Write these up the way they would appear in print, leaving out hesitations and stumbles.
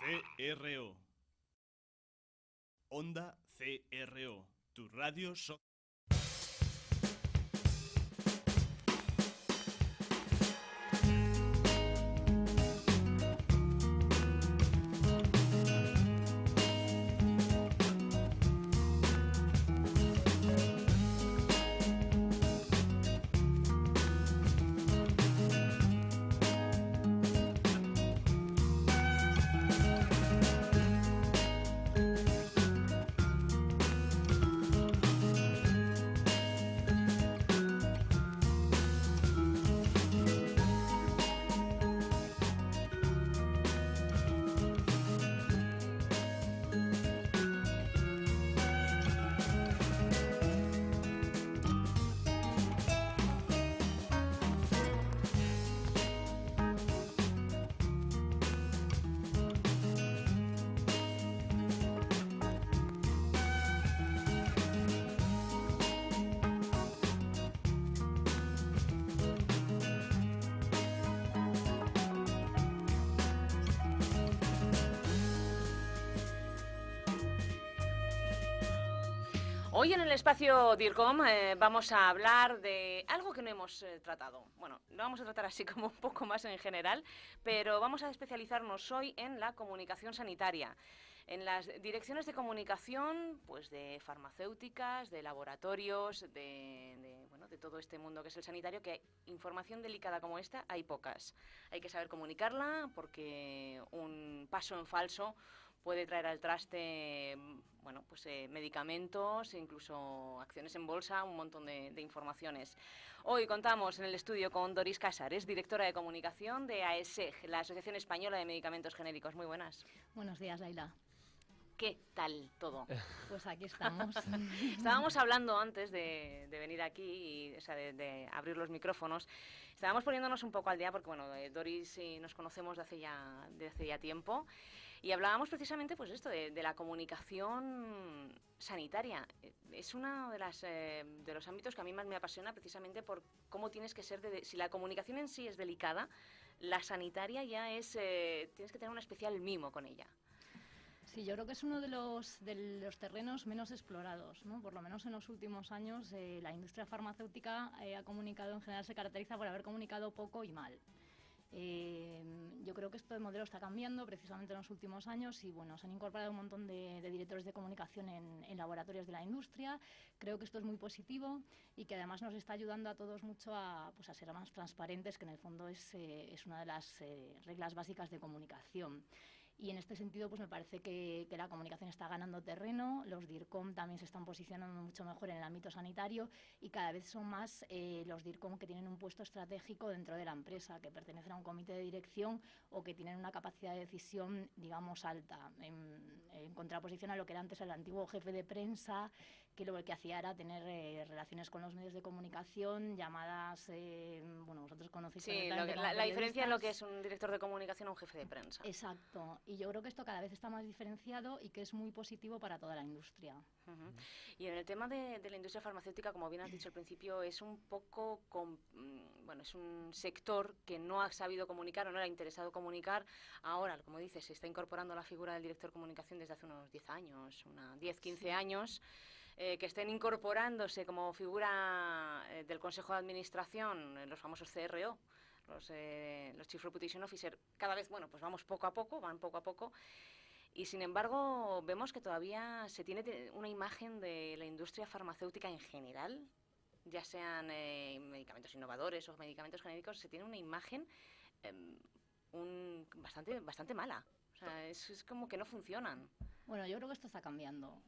CRO. Onda CRO. Tu radio social. Hoy en el espacio DIRCOM vamos a hablar de algo que no hemos tratado. Bueno, lo vamos a tratar así como un poco más en general, pero vamos a especializarnos hoy en la comunicación sanitaria, en las direcciones de comunicación, pues de farmacéuticas, de laboratorios, de todo este mundo que es el sanitario, que información delicada como esta hay pocas. Hay que saber comunicarla porque un paso en falso puede traer al traste, medicamentos, incluso acciones en bolsa, un montón de informaciones. Hoy contamos en el estudio con Doris Casares, directora de comunicación de AESEG, la Asociación Española de Medicamentos Genéricos. Muy buenas. Buenos días, Laila. ¿Qué tal todo? Pues aquí estamos. Estábamos hablando antes de venir aquí, de abrir los micrófonos. Estábamos poniéndonos un poco al día porque, Doris y nos conocemos de hace ya tiempo y hablábamos precisamente, pues esto, de la comunicación sanitaria. Es uno de los ámbitos que a mí más me apasiona precisamente por cómo tienes que ser, si la comunicación en sí es delicada, la sanitaria ya tienes que tener un especial mimo con ella. Sí, yo creo que es uno de los terrenos menos explorados, ¿no? Por lo menos en los últimos años la industria farmacéutica ha comunicado, en general se caracteriza por haber comunicado poco y mal. Yo creo que este modelo está cambiando precisamente en los últimos años y se han incorporado un montón de directores de comunicación en laboratorios de la industria. Creo que esto es muy positivo y que además nos está ayudando a todos mucho a ser más transparentes, que en el fondo es una de las reglas básicas de comunicación. Y en este sentido, pues me parece que la comunicación está ganando terreno, los DIRCOM también se están posicionando mucho mejor en el ámbito sanitario y cada vez son más los DIRCOM que tienen un puesto estratégico dentro de la empresa, que pertenecen a un comité de dirección o que tienen una capacidad de decisión, digamos, alta, en contraposición a lo que era antes el antiguo jefe de prensa, que lo que hacía era tener relaciones con los medios de comunicación, llamadas, vosotros conocéis perfectamente la diferencia en lo que es un director de comunicación a un jefe de prensa. Exacto. Y yo creo que esto cada vez está más diferenciado y que es muy positivo para toda la industria. Uh-huh. Y en el tema de la industria farmacéutica, como bien has dicho al principio, es un poco, es un sector que no ha sabido comunicar o no era interesado comunicar. Ahora, como dices, se está incorporando la figura del director de comunicación desde hace unos 10 años, 15 años, que estén incorporándose como figura del Consejo de Administración, los famosos CRO, los Chief Reputation Officer, cada vez, van poco a poco, y sin embargo vemos que todavía se tiene una imagen de la industria farmacéutica en general, ya sean medicamentos innovadores o medicamentos genéricos, se tiene una imagen bastante mala. O sea, es como que no funcionan. Bueno, yo creo que esto está cambiando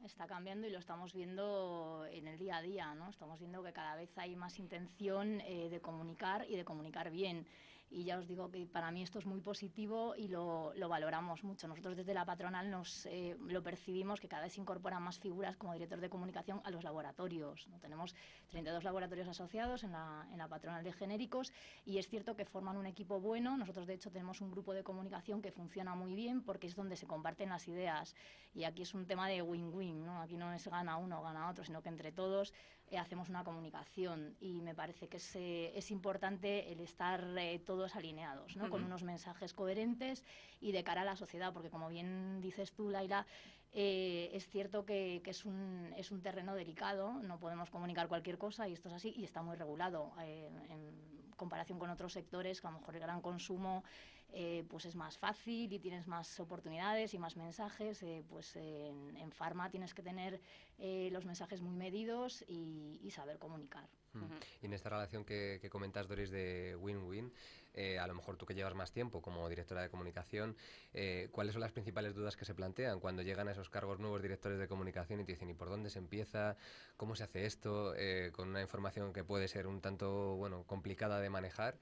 y lo estamos viendo en el día a día, ¿no? Estamos viendo que cada vez hay más intención de comunicar y de comunicar bien. Y ya os digo que para mí esto es muy positivo y lo valoramos mucho. Nosotros desde la patronal lo percibimos que cada vez se incorporan más figuras como director de comunicación a los laboratorios, ¿no? Tenemos 32 laboratorios asociados en la patronal de genéricos y es cierto que forman un equipo bueno. Nosotros, de hecho, tenemos un grupo de comunicación que funciona muy bien porque es donde se comparten las ideas. Y aquí es un tema de win-win, ¿no? Aquí no es gana uno, gana otro, sino que entre todos hacemos una comunicación, y me parece que es importante el estar todos alineados, ¿no? Con unos mensajes coherentes y de cara a la sociedad, porque como bien dices tú, Laila, es cierto que es un terreno delicado, no podemos comunicar cualquier cosa, y esto es así, y está muy regulado en comparación con otros sectores, que a lo mejor el gran consumo pues es más fácil y tienes más oportunidades y más mensajes. Pues en Pharma tienes que tener los mensajes muy medidos y saber comunicar. Y en esta relación que comentas, Doris, de win-win, a lo mejor tú que llevas más tiempo como directora de comunicación, ¿cuáles son las principales dudas que se plantean cuando llegan a esos cargos nuevos directores de comunicación y te dicen, ¿y por dónde se empieza? ¿Cómo se hace esto? Con una información que puede ser un tanto, bueno, complicada de manejar.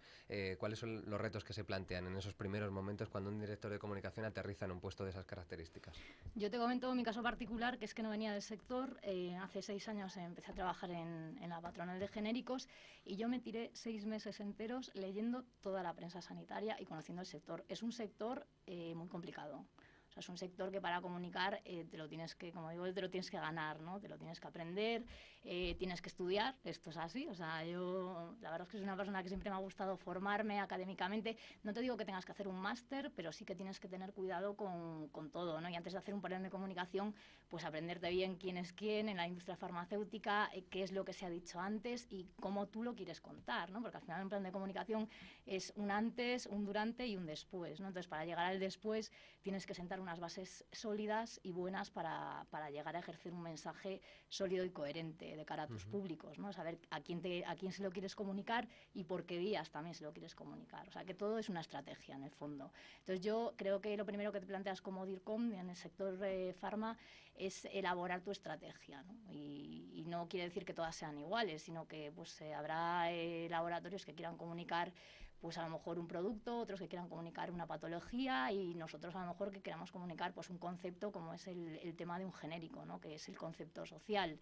¿Cuáles son los retos que se plantean en esos primeros momentos cuando un director de comunicación aterriza en un puesto de esas características? Yo te comento mi caso particular, que es que no venía del sector. Hace 6 años empecé a trabajar en la patronal de genéricos, y yo me tiré 6 meses enteros leyendo toda la prensa sanitaria y conociendo el sector. Es un sector muy complicado. O sea, es un sector que para comunicar te lo tienes que, como digo, te lo tienes que ganar, ¿no? Te lo tienes que aprender, tienes que estudiar, esto es así. O sea, yo la verdad es que soy una persona que siempre me ha gustado formarme académicamente. No te digo que tengas que hacer un máster, pero sí que tienes que tener cuidado con todo, ¿no? Y antes de hacer un plan de comunicación, pues aprenderte bien quién es quién en la industria farmacéutica, qué es lo que se ha dicho antes y cómo tú lo quieres contar, ¿no? Porque al final un plan de comunicación es un antes, un durante y un después, ¿no? Entonces, para llegar al después tienes que sentar unas bases sólidas y buenas para llegar a ejercer un mensaje sólido y coherente de cara a tus públicos, ¿no? Saber a quién se lo quieres comunicar y por qué vías también se lo quieres comunicar. O sea, que todo es una estrategia en el fondo. Entonces, yo creo que lo primero que te planteas como DIRCOM en el sector farma es elaborar tu estrategia, ¿no? Y no quiere decir que todas sean iguales, sino que pues habrá laboratorios que quieran comunicar pues a lo mejor un producto, otros que quieran comunicar una patología, y nosotros a lo mejor que queramos comunicar pues un concepto como es el tema de un genérico, ¿no? Que es el concepto social,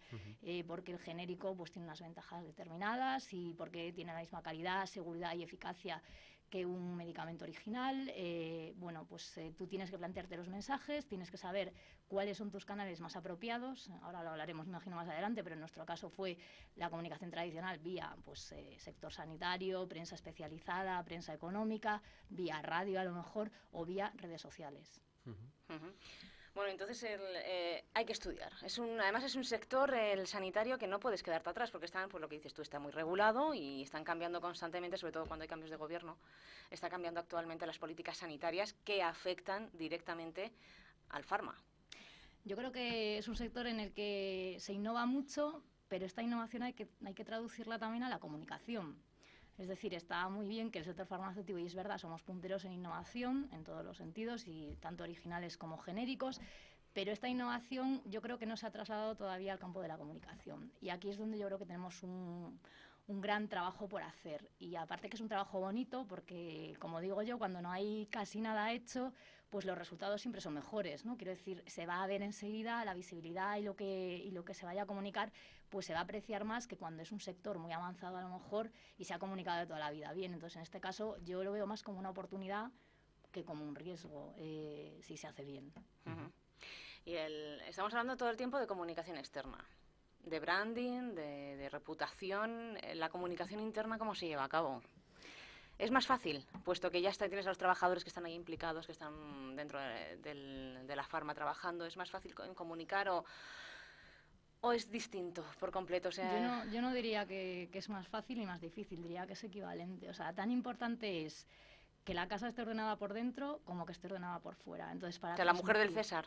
porque el genérico pues tiene unas ventajas determinadas y porque tiene la misma calidad, seguridad y eficacia que un medicamento original. Bueno, pues tú tienes que plantearte los mensajes, tienes que saber cuáles son tus canales más apropiados. Ahora lo hablaremos, me imagino, más adelante, pero en nuestro caso fue la comunicación tradicional vía pues sector sanitario, prensa especializada, prensa económica, vía radio a lo mejor, o vía redes sociales. Bueno, entonces hay que estudiar. Además es un sector, el sanitario, que no puedes quedarte atrás, porque pues lo que dices tú, está muy regulado y están cambiando constantemente, sobre todo cuando hay cambios de gobierno. Está cambiando actualmente las políticas sanitarias que afectan directamente al farma. Yo creo que es un sector en el que se innova mucho, pero esta innovación hay que traducirla también a la comunicación. Es decir, está muy bien que el sector farmacéutico, y es verdad, somos punteros en innovación en todos los sentidos, y tanto originales como genéricos, pero esta innovación yo creo que no se ha trasladado todavía al campo de la comunicación. Y aquí es donde yo creo que tenemos un gran trabajo por hacer. Y aparte que es un trabajo bonito, porque, como digo yo, cuando no hay casi nada hecho, pues los resultados siempre son mejores, ¿no? Quiero decir, se va a ver enseguida la visibilidad y lo que se vaya a comunicar, pues se va a apreciar más que cuando es un sector muy avanzado a lo mejor y se ha comunicado de toda la vida bien. Entonces, en este caso, yo lo veo más como una oportunidad que como un riesgo, si se hace bien. Y estamos hablando todo el tiempo de comunicación externa, de branding, de reputación. La comunicación interna, ¿cómo se lleva a cabo? Es más fácil, puesto que ya tienes a los trabajadores que están ahí implicados, que están dentro de la farma trabajando. ¿Es más fácil comunicar o es distinto por completo? O sea, yo no diría que es más fácil ni más difícil, diría que es equivalente. O sea, tan importante es que la casa esté ordenada por dentro como que esté ordenada por fuera. Entonces, la mujer del César.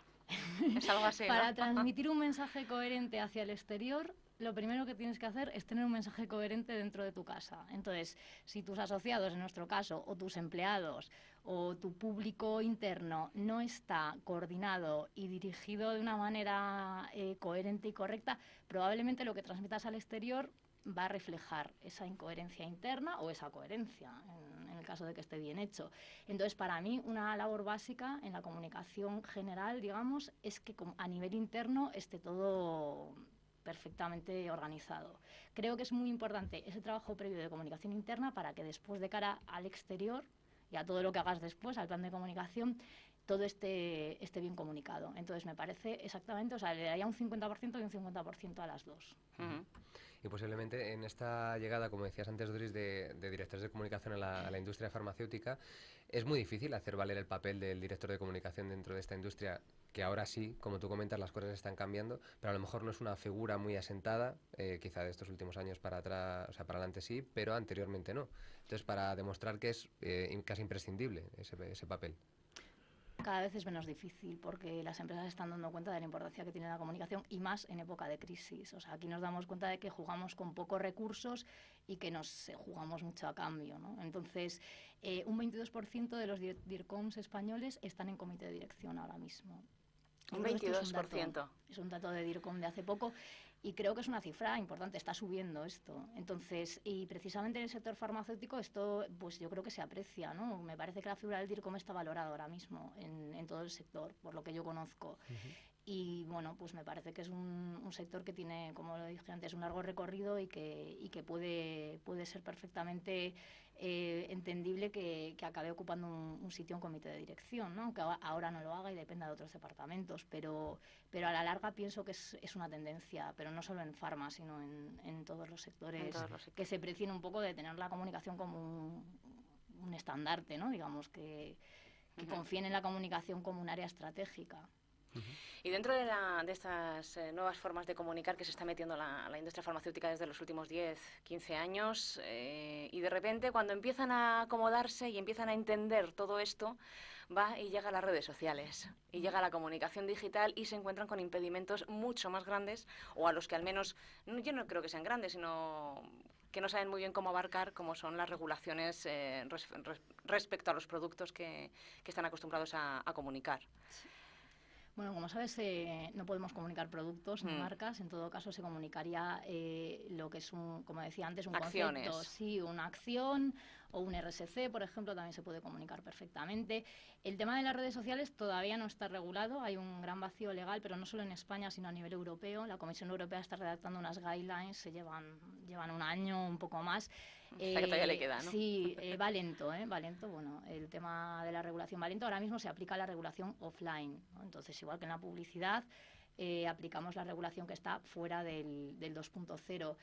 Es algo así, ¿no? Para transmitir un mensaje coherente hacia el exterior, lo primero que tienes que hacer es tener un mensaje coherente dentro de tu casa. Entonces, si tus asociados, en nuestro caso, o tus empleados, o tu público interno no está coordinado y dirigido de una manera coherente y correcta, probablemente lo que transmitas al exterior va a reflejar esa incoherencia interna o esa coherencia, en el caso de que esté bien hecho. Entonces, para mí, una labor básica en la comunicación general, digamos, es que a nivel interno esté todo perfectamente organizado. Creo que es muy importante ese trabajo previo de comunicación interna para que después, de cara al exterior y a todo lo que hagas después, al plan de comunicación, todo esté bien comunicado. Entonces, me parece exactamente, o sea, le daría un 50% y un 50% a las dos. Y posiblemente en esta llegada, como decías antes, Doris, de directores de comunicación a la industria farmacéutica, es muy difícil hacer valer el papel del director de comunicación dentro de esta industria, que ahora sí, como tú comentas, las cosas están cambiando, pero a lo mejor no es una figura muy asentada, quizá de estos últimos años para atrás, o sea, para adelante sí, pero anteriormente no. Entonces, para demostrar que es casi imprescindible ese papel. Cada vez es menos difícil porque las empresas están dando cuenta de la importancia que tiene la comunicación y más en época de crisis. O sea, aquí nos damos cuenta de que jugamos con pocos recursos y que nos jugamos mucho a cambio, ¿no? Entonces, un 22% de los DIRCOMs españoles están en comité de dirección ahora mismo. Un 22%. Es un dato de DIRCOM de hace poco y creo que es una cifra importante, está subiendo esto. Entonces, y precisamente en el sector farmacéutico esto, pues yo creo que se aprecia, ¿no? Me parece que la figura del DIRCOM está valorada ahora mismo en todo el sector, por lo que yo conozco. Y bueno, pues me parece que es un sector que tiene, como lo dije antes, un largo recorrido y que puede ser perfectamente entendible que acabe ocupando un sitio en comité de dirección, ¿no? Aunque ahora no lo haga y dependa de otros departamentos, pero a la larga pienso que es una tendencia, pero no solo en farma, sino en todos los sectores, que se precien un poco de tener la comunicación como un estandarte, ¿no? Digamos, que confíen en la comunicación como un área estratégica. Y dentro de estas nuevas formas de comunicar que se está metiendo la industria farmacéutica desde los últimos 10, 15 años, y de repente cuando empiezan a acomodarse y empiezan a entender todo esto, va y llega a las redes sociales, y llega a la comunicación digital y se encuentran con impedimentos mucho más grandes, o a los que al menos, yo no creo que sean grandes, sino que no saben muy bien cómo abarcar, como son las regulaciones respecto a los productos que están acostumbrados a comunicar. Bueno, como sabes, no podemos comunicar productos ni marcas. En todo caso, se comunicaría lo que es, como decía antes, un acciones. Concepto. Sí, una acción o un RSC, por ejemplo, también se puede comunicar perfectamente. El tema de las redes sociales todavía no está regulado. Hay un gran vacío legal, pero no solo en España, sino a nivel europeo. La Comisión Europea está redactando unas guidelines, llevan un año, un poco más. O sea que todavía le queda, ¿no? Sí, va lento, va lento. Bueno, el tema de la regulación va lento. Ahora mismo se aplica la regulación offline, ¿no? Entonces, igual que en la publicidad, aplicamos la regulación que está fuera del 2.0.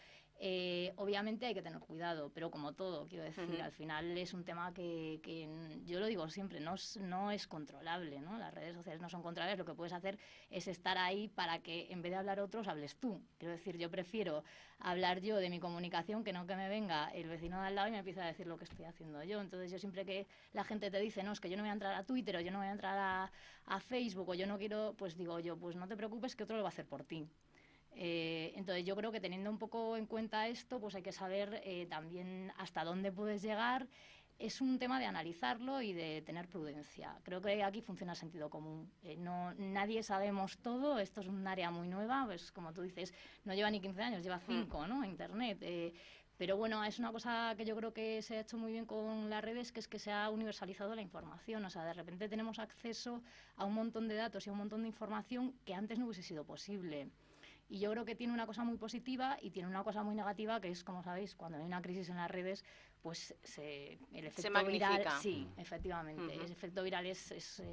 Obviamente hay que tener cuidado, pero como todo, quiero decir, al final es un tema que yo lo digo siempre, no es controlable, ¿no? Las redes sociales no son controlables, lo que puedes hacer es estar ahí para que en vez de hablar otros, hables tú. Quiero decir, yo prefiero hablar yo de mi comunicación que no que me venga el vecino de al lado y me empiece a decir lo que estoy haciendo yo. Entonces yo siempre que la gente te dice, no, es que yo no voy a entrar a Twitter o yo no voy a entrar a Facebook o yo no quiero, pues digo yo, pues no te preocupes que otro lo va a hacer por ti. Entonces yo creo que teniendo un poco en cuenta esto, pues hay que saber también hasta dónde puedes llegar. Es un tema de analizarlo y de tener prudencia. Creo que aquí funciona el sentido común. Nadie sabemos todo, esto es un área muy nueva, pues como tú dices, no lleva ni 15 años, lleva 5, ¿no? Internet. Pero bueno, es una cosa que yo creo que se ha hecho muy bien con las redes, que es que se ha universalizado la información. O sea, de repente tenemos acceso a un montón de datos y a un montón de información que antes no hubiese sido posible. Y yo creo que tiene una cosa muy positiva y tiene una cosa muy negativa, que es, como sabéis, cuando hay una crisis en las redes, pues el efecto viral... Sí, efectivamente. El efecto viral es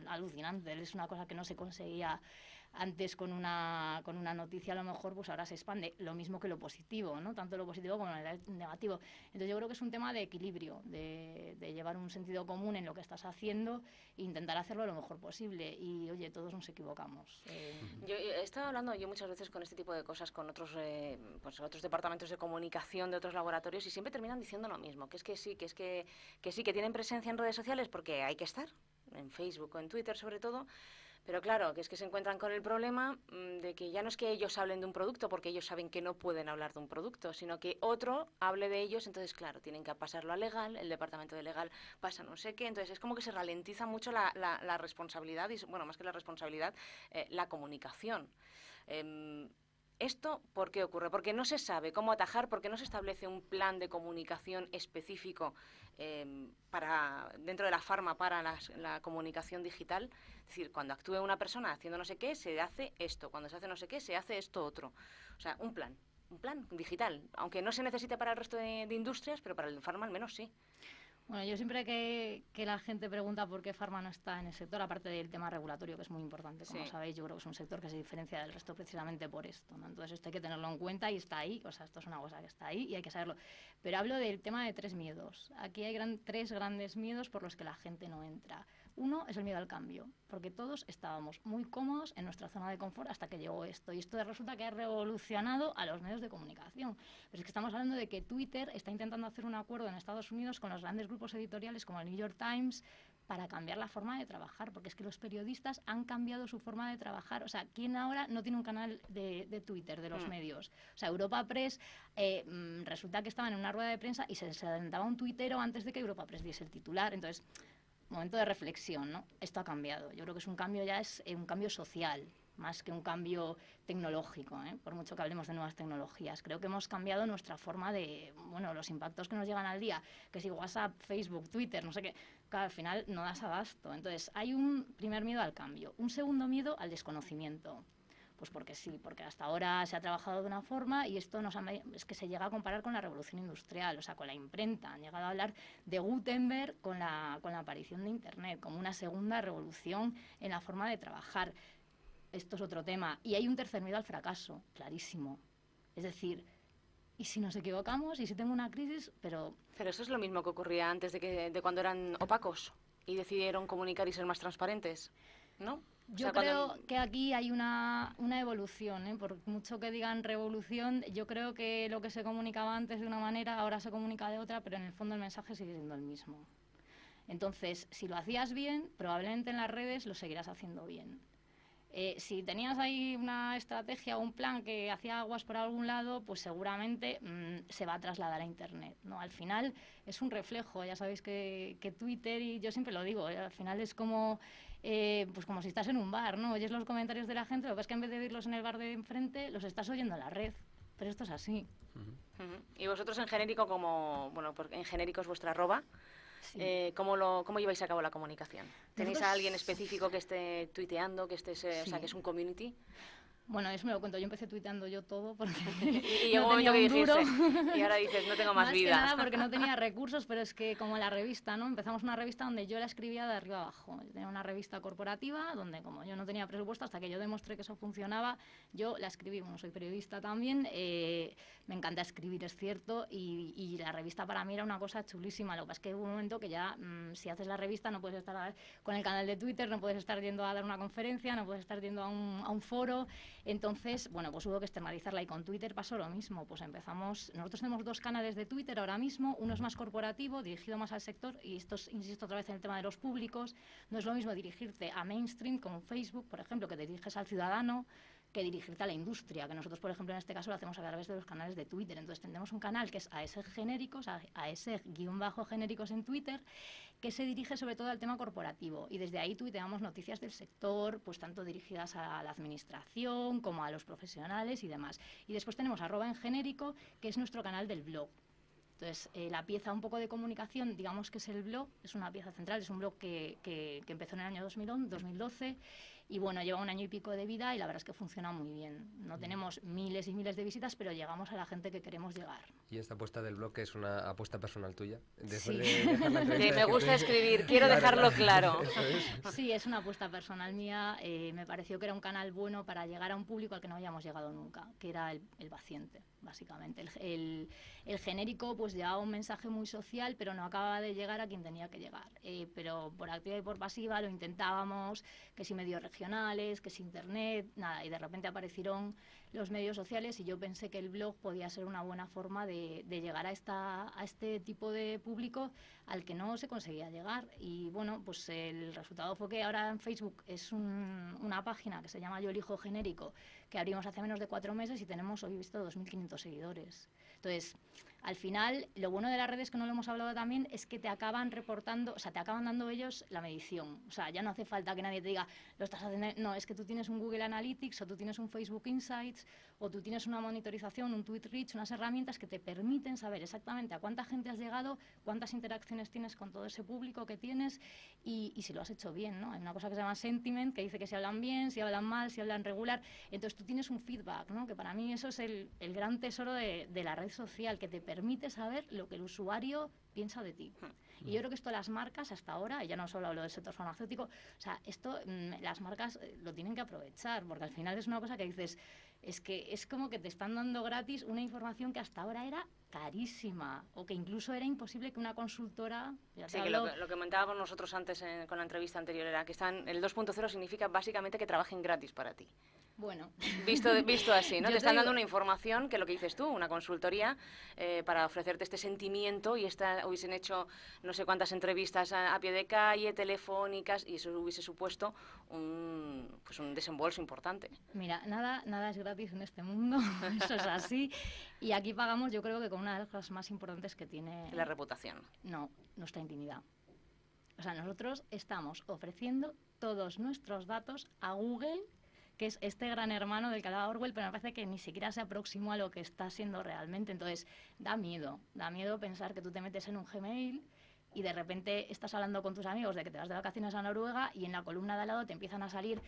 alucinante. Es una cosa que no se conseguía antes con una noticia, a lo mejor, pues ahora se expande. Lo mismo que lo positivo, ¿no? Tanto lo positivo como lo negativo. Entonces yo creo que es un tema de equilibrio, de llevar un sentido común en lo que estás haciendo e intentar hacerlo lo mejor posible. Y, oye, todos nos equivocamos. Yo he estado hablando muchas veces con este tipo de cosas con otros departamentos de comunicación de otros laboratorios y siempre terminan diciendo lo mismo, que tienen presencia en redes sociales porque hay que estar, en Facebook o en Twitter sobre todo. Pero claro, que es que se encuentran con el problema de que ya no es que ellos hablen de un producto, porque ellos saben que no pueden hablar de un producto, sino que otro hable de ellos, entonces claro, tienen que pasarlo a legal, el departamento de legal pasa no sé qué, entonces es como que se ralentiza mucho la responsabilidad, y bueno, más que la responsabilidad, la comunicación. ¿Esto por qué ocurre? Porque no se sabe cómo atajar, porque no se establece un plan de comunicación específico dentro de la farma para la comunicación digital. Es decir, cuando actúe una persona haciendo no sé qué, se hace esto. Cuando se hace no sé qué, se hace esto otro. O sea, un plan digital. Aunque no se necesite para el resto de industrias, pero para el farma al menos sí. Bueno, yo siempre que la gente pregunta por qué Pharma no está en el sector, aparte del tema regulatorio, que es muy importante, como sabéis, yo creo que es un sector que se diferencia del resto precisamente por esto, ¿no? Entonces esto hay que tenerlo en cuenta y está ahí, o sea, esto es una cosa que está ahí y hay que saberlo. Pero hablo del tema de 3 miedos. Aquí hay 3 grandes miedos por los que la gente no entra. Uno es el miedo al cambio, porque todos estábamos muy cómodos en nuestra zona de confort hasta que llegó esto. Y esto resulta que ha revolucionado a los medios de comunicación. Pero es que estamos hablando de que Twitter está intentando hacer un acuerdo en Estados Unidos con los grandes grupos editoriales como el New York Times para cambiar la forma de trabajar, porque es que los periodistas han cambiado su forma de trabajar. O sea, ¿quién ahora no tiene un canal de Twitter de los medios? O sea, Europa Press resulta que estaba en una rueda de prensa y se adelantaba un tuitero antes de que Europa Press diese el titular. Entonces, momento de reflexión, ¿no? Esto ha cambiado. Yo creo que es un cambio es un cambio social, más que un cambio tecnológico, por mucho que hablemos de nuevas tecnologías. Creo que hemos cambiado nuestra forma de, los impactos que nos llegan al día, que si WhatsApp, Facebook, Twitter, no sé qué, claro, al final no das abasto. Entonces, hay un primer miedo al cambio. Un segundo miedo al desconocimiento. Pues porque sí, porque hasta ahora se ha trabajado de una forma y esto es que se llega a comparar con la revolución industrial, o sea, con la imprenta. Han llegado a hablar de Gutenberg con la aparición de Internet, como una segunda revolución en la forma de trabajar. Esto es otro tema. Y hay un tercer miedo al fracaso, clarísimo. Es decir, ¿y si nos equivocamos? ¿Y si tengo una crisis? Pero eso es lo mismo que ocurría antes de cuando eran opacos y decidieron comunicar y ser más transparentes, ¿no? Yo creo que aquí hay una evolución, por mucho que digan revolución, yo creo que lo que se comunicaba antes de una manera, ahora se comunica de otra, pero en el fondo el mensaje sigue siendo el mismo. Entonces, si lo hacías bien, probablemente en las redes lo seguirás haciendo bien. Si tenías ahí una estrategia o un plan que hacía aguas por algún lado, pues seguramente se va a trasladar a Internet, ¿no? Al final es un reflejo, ya sabéis que Twitter, y yo siempre lo digo, al final es como... pues como si estás en un bar, ¿no? Oyes los comentarios de la gente, lo que pasa es que en vez de oírlos en el bar de enfrente, los estás oyendo en la red. Pero esto es así. Y vosotros en genérico, porque en genérico es vuestra arroba, Sí. ¿cómo lleváis a cabo la comunicación? ¿Tenéis a alguien específico que esté tuiteando, que esté, o sea, que es un community? Bueno, eso me lo cuento. Yo empecé tuiteando yo todo porque y llegó un momento que dijiste, y ahora dices, no tengo más vida. Más que nada porque no tenía recursos, pero es que como la revista, ¿no? Empezamos una revista donde yo la escribía de arriba abajo. Yo tenía una revista corporativa donde, como yo no tenía presupuesto, hasta que yo demostré que eso funcionaba, yo la escribí. Bueno, soy periodista también, me encanta escribir, es cierto, y la revista para mí era una cosa chulísima. Lo que pasa es que hubo un momento que ya, si haces la revista, no puedes estar con el canal de Twitter, no puedes estar yendo a dar una conferencia, no puedes estar yendo a un foro. Entonces, pues hubo que externalizarla y con Twitter pasó lo mismo. Pues nosotros tenemos 2 canales de Twitter ahora mismo, uno es más corporativo, dirigido más al sector, y esto insisto otra vez en el tema de los públicos, no es lo mismo dirigirte a mainstream como Facebook, por ejemplo, que te diriges al ciudadano, que dirigirte a la industria, que nosotros, por ejemplo, en este caso lo hacemos a través de los canales de Twitter. Entonces tendremos un canal que es AESEG-genéricos, AESEG-genéricos en Twitter, que se dirige sobre todo al tema corporativo. Y desde ahí tuiteamos noticias del sector, pues tanto dirigidas a la administración como a los profesionales y demás. Y después tenemos @en-genérico, que es nuestro canal del blog. Entonces, la pieza un poco de comunicación, digamos que es el blog, es una pieza central, es un blog que empezó en el año 2012 y bueno, lleva 1 año y pico de vida y la verdad es que funciona muy bien. No tenemos miles y miles de visitas, pero llegamos a la gente que queremos llegar. ¿Y esta apuesta del blog es una apuesta personal tuya? Sí. Me gusta escribir, quiero dejarlo claro. Sí, es una apuesta personal mía. Me pareció que era un canal bueno para llegar a un público al que no habíamos llegado nunca, que era el paciente, básicamente. El genérico pues llevaba un mensaje muy social, pero no acababa de llegar a quien tenía que llegar. Pero por activa y por pasiva lo intentábamos, que si medios regionales, que si internet, nada, y de repente aparecieron los medios sociales y yo pensé que el blog podía ser una buena forma de llegar a este tipo de público al que no se conseguía llegar. Y bueno, pues el resultado fue que ahora en Facebook es una página que se llama Yo Elijo Genérico, que abrimos hace menos de 4 meses y tenemos hoy visto 2.500 seguidores. Entonces, al final, lo bueno de las redes, que no lo hemos hablado también, es que te acaban reportando, o sea, te acaban dando ellos la medición. O sea, ya no hace falta que nadie te diga, lo estás haciendo... No, es que tú tienes un Google Analytics o tú tienes un Facebook Insights o tú tienes una monitorización, un Tweet Reach, unas herramientas que te permiten saber exactamente a cuánta gente has llegado, cuántas interacciones tienes con todo ese público que tienes y si lo has hecho bien, ¿no? Hay una cosa que se llama sentiment, que dice que si hablan bien, si hablan mal, si hablan regular. Entonces tú tienes un feedback, ¿no? Que para mí eso es el gran tesoro de la red social, que te permite saber lo que el usuario piensa de ti. Y yo creo que esto las marcas hasta ahora, ya no solo hablo del sector farmacéutico, o sea, esto las marcas lo tienen que aprovechar, porque al final es una cosa que dices, es que es como que te están dando gratis una información que hasta ahora era carísima, o que incluso era imposible que una consultora... Sí, que lo que comentábamos nosotros antes con la entrevista anterior era que el 2.0 significa básicamente que trabajen gratis para ti. Bueno, visto así, ¿no? Yo Te están digo... dando una información que lo que dices tú, una consultoría para ofrecerte este sentimiento y hubiesen hecho no sé cuántas entrevistas a pie de calle, telefónicas, y eso hubiese supuesto un desembolso importante. Mira, nada es gratis en este mundo, eso es así. Y aquí pagamos, yo creo que con una de las cosas más importantes que tiene... La reputación. No, nuestra intimidad. O sea, nosotros estamos ofreciendo todos nuestros datos a Google, que es este gran hermano del que hablaba Orwell, pero me parece que ni siquiera se aproximó a lo que está siendo realmente. Entonces, da miedo pensar que tú te metes en un Gmail y de repente estás hablando con tus amigos de que te vas de vacaciones a Noruega y en la columna de al lado te empiezan a salir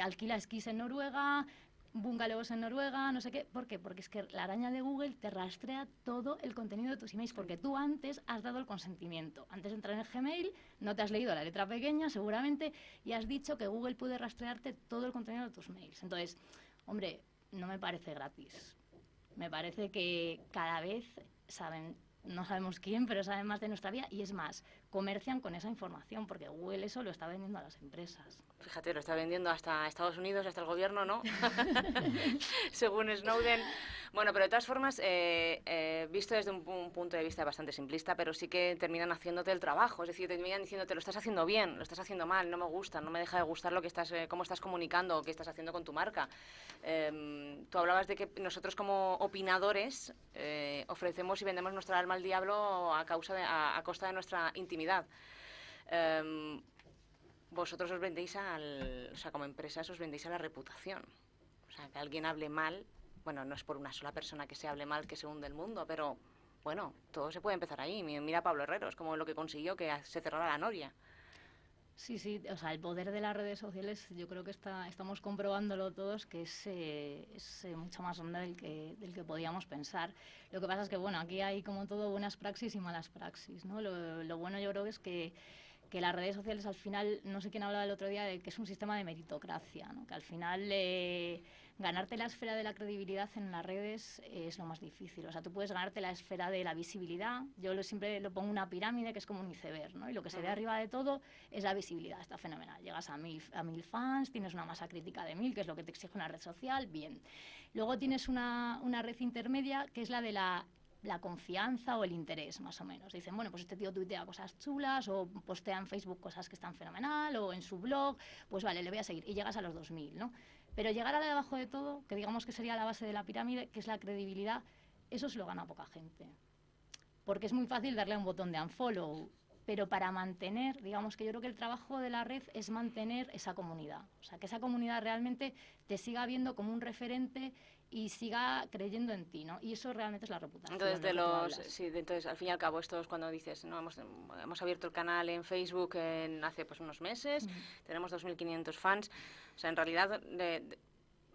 alquila esquís en Noruega, bungalows en Noruega, no sé qué. ¿Por qué? Porque es que la araña de Google te rastrea todo el contenido de tus emails, porque tú antes has dado el consentimiento. Antes de entrar en el Gmail, no te has leído la letra pequeña, seguramente, y has dicho que Google puede rastrearte todo el contenido de tus mails. Entonces, hombre, no me parece gratis. Me parece que cada vez saben, no sabemos quién, pero saben más de nuestra vida, y es más, comercian con esa información, porque Google eso lo está vendiendo a las empresas. Fíjate, lo está vendiendo hasta Estados Unidos, hasta el gobierno, ¿no? Según Snowden. Bueno, pero de todas formas, visto desde un punto de vista bastante simplista, pero sí que terminan haciéndote el trabajo. Es decir, terminan diciéndote, lo estás haciendo bien, lo estás haciendo mal, no me gusta, no me deja de gustar lo que cómo estás comunicando o qué estás haciendo con tu marca. Tú hablabas de que nosotros como opinadores ofrecemos y vendemos nuestra alma al diablo a costa de nuestra intimidad. Vosotros os vendéis como empresas os vendéis a la reputación. O sea, que alguien hable mal, bueno, no es por una sola persona que se hable mal que se hunde el mundo, pero bueno, todo se puede empezar ahí. Mira a Pablo Herrero, es como lo que consiguió que se cerrara la noria. Sí, o sea, el poder de las redes sociales, yo creo que estamos comprobándolo todos, que es mucho más grande del que podíamos pensar. Lo que pasa es que, bueno, aquí hay como todo buenas praxis y malas praxis, ¿no? Lo bueno yo creo que es que las redes sociales al final, no sé quién hablaba el otro día de que es un sistema de meritocracia, ¿no? Que al final ganarte la esfera de la credibilidad en las redes es lo más difícil. O sea, tú puedes ganarte la esfera de la visibilidad. Yo siempre lo pongo una pirámide que es como un iceberg, ¿no? Y lo que se ve arriba de todo es la visibilidad. Está fenomenal. Llegas a 1000 fans, tienes una masa crítica de 1000, que es lo que te exige una red social, bien. Luego tienes una red intermedia, que es la de la confianza o el interés, más o menos. Dicen, bueno, pues este tío tuitea cosas chulas o postea en Facebook cosas que están fenomenal o en su blog, pues vale, le voy a seguir. Y llegas a los 2000, ¿no? Pero llegar a la de abajo de todo, que digamos que sería la base de la pirámide, que es la credibilidad, eso se lo gana poca gente. Porque es muy fácil darle a un botón de unfollow, pero para mantener, digamos que yo creo que el trabajo de la red es mantener esa comunidad. O sea, que esa comunidad realmente te siga viendo como un referente y siga creyendo en ti, ¿no? Y eso realmente es la reputación. Entonces, entonces al fin y al cabo, esto es cuando dices, no, hemos abierto el canal en Facebook hace pues unos meses, tenemos 2.500 fans. O sea, en realidad,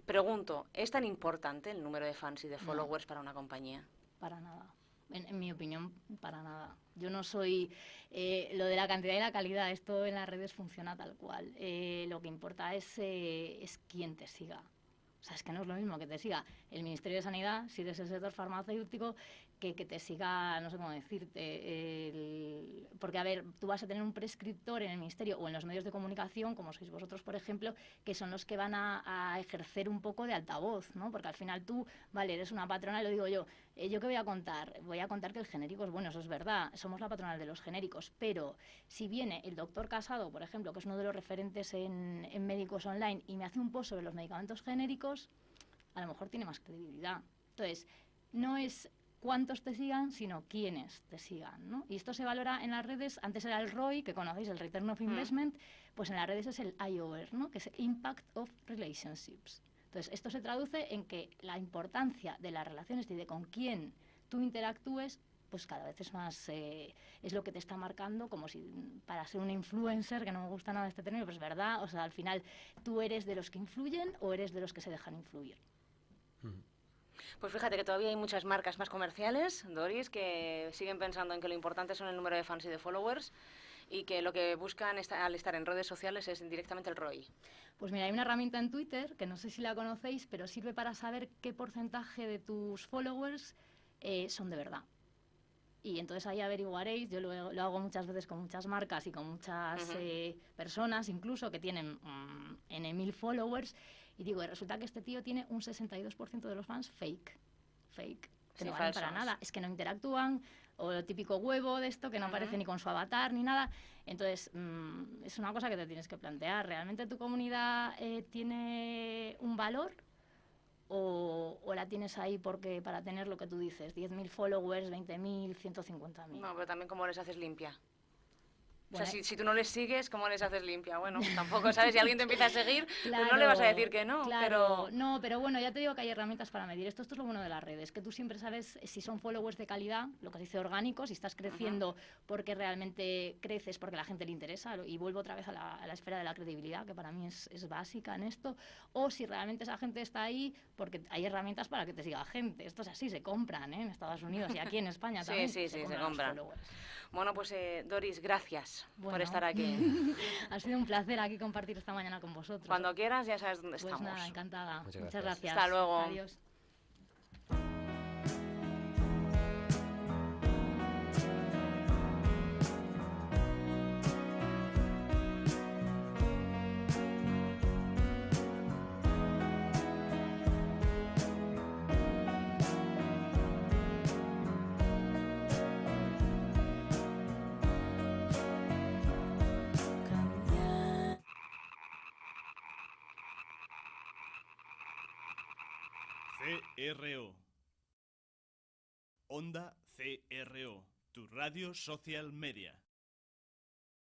pregunto, ¿es tan importante el número de fans y de followers para una compañía? Para nada. En mi opinión, para nada. Yo no soy lo de la cantidad y la calidad, esto en las redes funciona tal cual. Lo que importa es quién te siga. O sea, es que no es lo mismo que te siga el Ministerio de Sanidad, si eres el sector farmacéutico, que te siga, no sé cómo decirte, porque, a ver, tú vas a tener un prescriptor en el Ministerio o en los medios de comunicación, como sois vosotros, por ejemplo, que son los que van a ejercer un poco de altavoz, ¿no? Porque al final tú, vale, eres una patrona, y lo digo yo, ¿yo qué voy a contar? Voy a contar que el genérico es bueno, eso es verdad, somos la patronal de los genéricos, pero si viene el doctor Casado, por ejemplo, que es uno de los referentes en médicos online, y me hace un post sobre los medicamentos genéricos, a lo mejor tiene más credibilidad. Entonces, no es cuántos te sigan, sino quiénes te sigan, ¿no? Y esto se valora en las redes. Antes era el ROI, que conocéis, el Return of Investment, pues en las redes es el IOR, ¿no? Que es Impact of Relationships. Entonces, esto se traduce en que la importancia de las relaciones y de con quién tú interactúes, pues cada vez es más, es lo que te está marcando, como si para ser un influencer, que no me gusta nada este término, pero es verdad, o sea, al final, ¿tú eres de los que influyen o eres de los que se dejan influir? Pues fíjate que todavía hay muchas marcas más comerciales, Doris, que siguen pensando en que lo importante son el número de fans y de followers y que lo que buscan al estar en redes sociales es directamente el ROI. Pues mira, hay una herramienta en Twitter, que no sé si la conocéis, pero sirve para saber qué porcentaje de tus followers son de verdad. Y entonces ahí averiguaréis, yo lo hago muchas veces con muchas marcas y con muchas personas, incluso que tienen N.000 followers, y digo, resulta que este tío tiene un 62% de los fans fake, que Sí, no valen para nada, es que no interactúan, o el típico huevo de esto que no aparece ni con su avatar ni nada. Entonces, es una cosa que te tienes que plantear, ¿realmente tu comunidad tiene un valor? O la tienes ahí porque para tener lo que tú dices, 10.000 followers, 20.000, 150.000. No, pero también cómo les haces limpia. Bueno, o sea, si tú no les sigues, ¿cómo les haces limpia? Bueno, tampoco, ¿sabes? Si alguien te empieza a seguir, claro, pues no le vas a decir que no, claro, no, pero bueno, ya te digo que hay herramientas para medir esto. Esto es lo bueno de las redes, que tú siempre sabes si son followers de calidad, lo que se dice orgánico, si estás creciendo porque realmente creces, porque a la gente le interesa, y vuelvo otra vez a la esfera de la credibilidad, que para mí es básica en esto, o si realmente esa gente está ahí porque hay herramientas para que te siga gente. Esto es así, se compran, en Estados Unidos y aquí en España también. Sí, se compran. los followers. Bueno, pues Doris, gracias por estar aquí. Ha sido un placer aquí compartir esta mañana con vosotros. Cuando quieras ya sabes dónde estamos. Pues nada, encantada. Muchas gracias. Hasta luego. Adiós. CRO. Onda CRO, tu radio social media.